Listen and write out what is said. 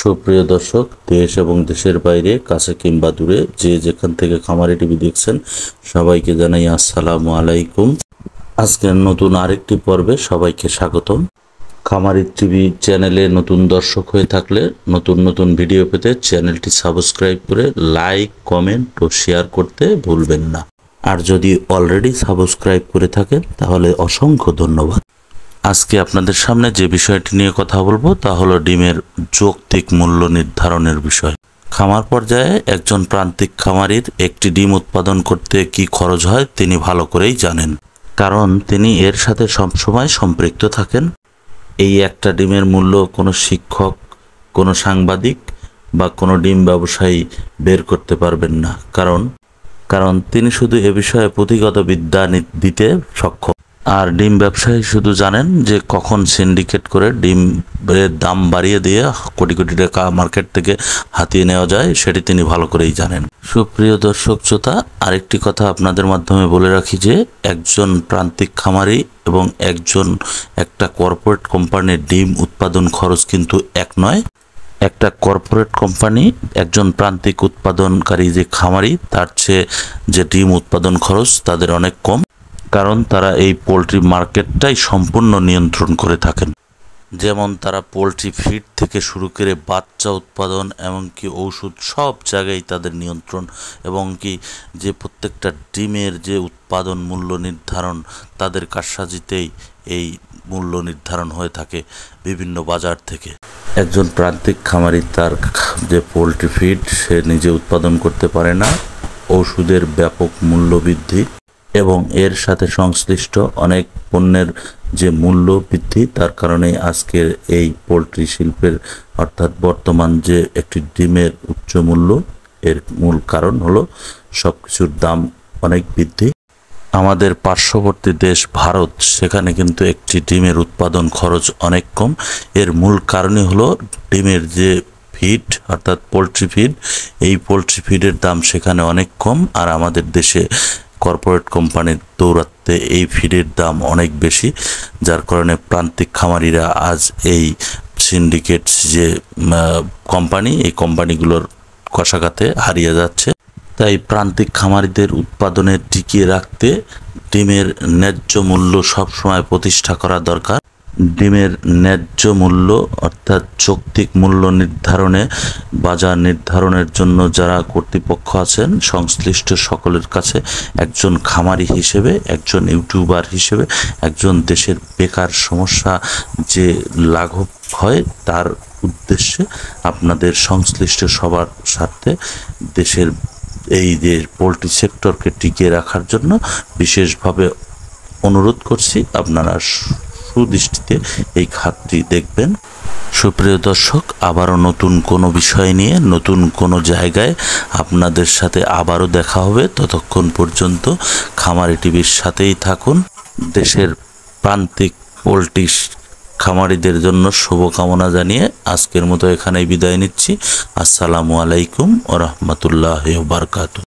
সুপ্রিয় দর্শক, দেশ এবং দেশের বাইরে, কাছে কিংবা দূরে, যে যেখান থেকে খামারি টিভি দেখছেন, সবাইকে জানাই আসসালামু আলাইকুম। আজকের নতুন আরেকটি পর্বে সবাইকে স্বাগতম। খামারি টিভি চ্যানেলে নতুন দর্শক হয়ে থাকলে নতুন নতুন ভিডিও পেতে চ্যানেলটি সাবস্ক্রাইব করে লাইক, কমেন্ট ও শেয়ার করতে ভুলবেন না। আর যদি অলরেডি সাবস্ক্রাইব করে থাকেন তাহলে অসংখ্য ধন্যবাদ। আজকে আপনাদের সামনে যে বিষয়টি নিয়ে কথা বলবো তা হলো ডিমের যৌক্তিক মূল্য নির্ধারণের বিষয়। খামার পর্যায়ে একজন প্রান্তিক খামারির একটি ডিম উৎপাদন করতে কি খরচ হয় তিনি ভালো করেই জানেন, কারণ তিনি এর সাথে সবসময় সম্পৃক্ত থাকেন। এই একটা ডিমের মূল্য কোনো শিক্ষক, কোনো সাংবাদিক বা কোনো ডিম ব্যবসায়ী বের করতে পারবেন না, কারণ তিনি শুধু এ বিষয়ে পুঁথিগত বিদ্যা দিতে সক্ষম। আর ডিম ব্যবসায়ী শুধু জানেন যে কখন সিন্ডিকেট করে ডিমের দাম বাড়িয়ে দিয়ে কোটি কোটি টাকা মার্কেট থেকে হাতিয়ে নেওয়া যায়, সেটি তিনি ভালো করেই জানেন। সুপ্রিয় দর্শক শ্রোতা, আরেকটি কথা আপনাদের মাধ্যমে বলে রাখি যে একজন প্রান্তিক খামারি এবং একটা কর্পোরেট কোম্পানির ডিম উৎপাদন খরচ কিন্তু এক নয়। একটা কর্পোরেট কোম্পানি একজন প্রান্তিক উৎপাদনকারী যে খামারি তার চেয়ে যে ডিম উৎপাদন খরচ তাদের অনেক কম, কারণ তারা এই পোলট্রি মার্কেটটাই সম্পূর্ণ নিয়ন্ত্রণ করে থাকেন। যেমন তারা পোলট্রি ফিড থেকে শুরু করে বাচ্চা উৎপাদন এমনকি ঔষধ সব জায়গায় তাদের নিয়ন্ত্রণ, এবং কি যে প্রত্যেকটা ডিমের যে উৎপাদন মূল্য নির্ধারণ তাদের কারসাজিতেই এই মূল্য নির্ধারণ হয়ে থাকে বিভিন্ন বাজার থেকে। একজন প্রান্তিক খামারি তার যে পোলট্রি ফিড সে নিজে উৎপাদন করতে পারে না, ওষুধের ব্যাপক মূল্য বৃদ্ধি এবং এর সাথে সংশ্লিষ্ট অনেক পণ্যের যে মূল্য বৃদ্ধি, তার কারণে আজকের এই পোলট্রি শিল্পের অর্থাৎ বর্তমান যে একটি ডিমের উচ্চ মূল্য, এর মূল কারণ হলো সব কিছুর দাম অনেক বৃদ্ধি। আমাদের পার্শ্ববর্তী দেশ ভারত, সেখানে কিন্তু একটি ডিমের উৎপাদন খরচ অনেক কম। এর মূল কারণই হলো ডিমের যে ফিড অর্থাৎ পোলট্রি ফিড, এই পোলট্রি ফিডের দাম সেখানে অনেক কম, আর আমাদের দেশে কর্পোরেট কোম্পানির দৌরাত্মে এই ফিডের দাম অনেক বেশি, যার কারণে প্রান্তিক খামারিরা আজ এই সিন্ডিকেট যে কোম্পানি, এই কোম্পানিগুলোর কষাঘাতে হারিয়ে যাচ্ছে। তাই প্রান্তিক খামারিদের উৎপাদনে টিকিয়ে রাখতে ডিমের ন্যায্য মূল্য সবসময় প্রতিষ্ঠা করা দরকার। ডিমের ন্যায্য মূল্য অর্থাৎ যৌক্তিক মূল্য নির্ধারণে বাজার নির্ধারণের জন্য যারা কর্তৃপক্ষ আছেন সংশ্লিষ্ট সকলের কাছে একজন খামারি হিসেবে, একজন ইউটিউবার হিসেবে, একজন দেশের বেকার সমস্যা যে লাঘব হয় তার উদ্দেশ্যে আপনাদের সংশ্লিষ্ট সবার সাথে দেশের এই যে পোলট্রি সেক্টরকে টিকিয়ে রাখার জন্য বিশেষভাবে অনুরোধ করছি, আপনারা সুদৃষ্টিতে এই খাতটি দেখবেন। সুপ্রিয় দর্শক, আবারও নতুন কোনো বিষয় নিয়ে নতুন কোনো জায়গায় আপনাদের সাথে আবারও দেখা হবে। ততক্ষণ পর্যন্ত খামারি টিভির সাথেই থাকুন। দেশের প্রান্তিক পোলট্রি খামারিদের জন্য শুভকামনা জানিয়ে আজকের মতো এখানেই বিদায় নিচ্ছি। আসসালামু আলাইকুম ওয়া রাহমাতুল্লাহি ওয়া বারাকাতুহু।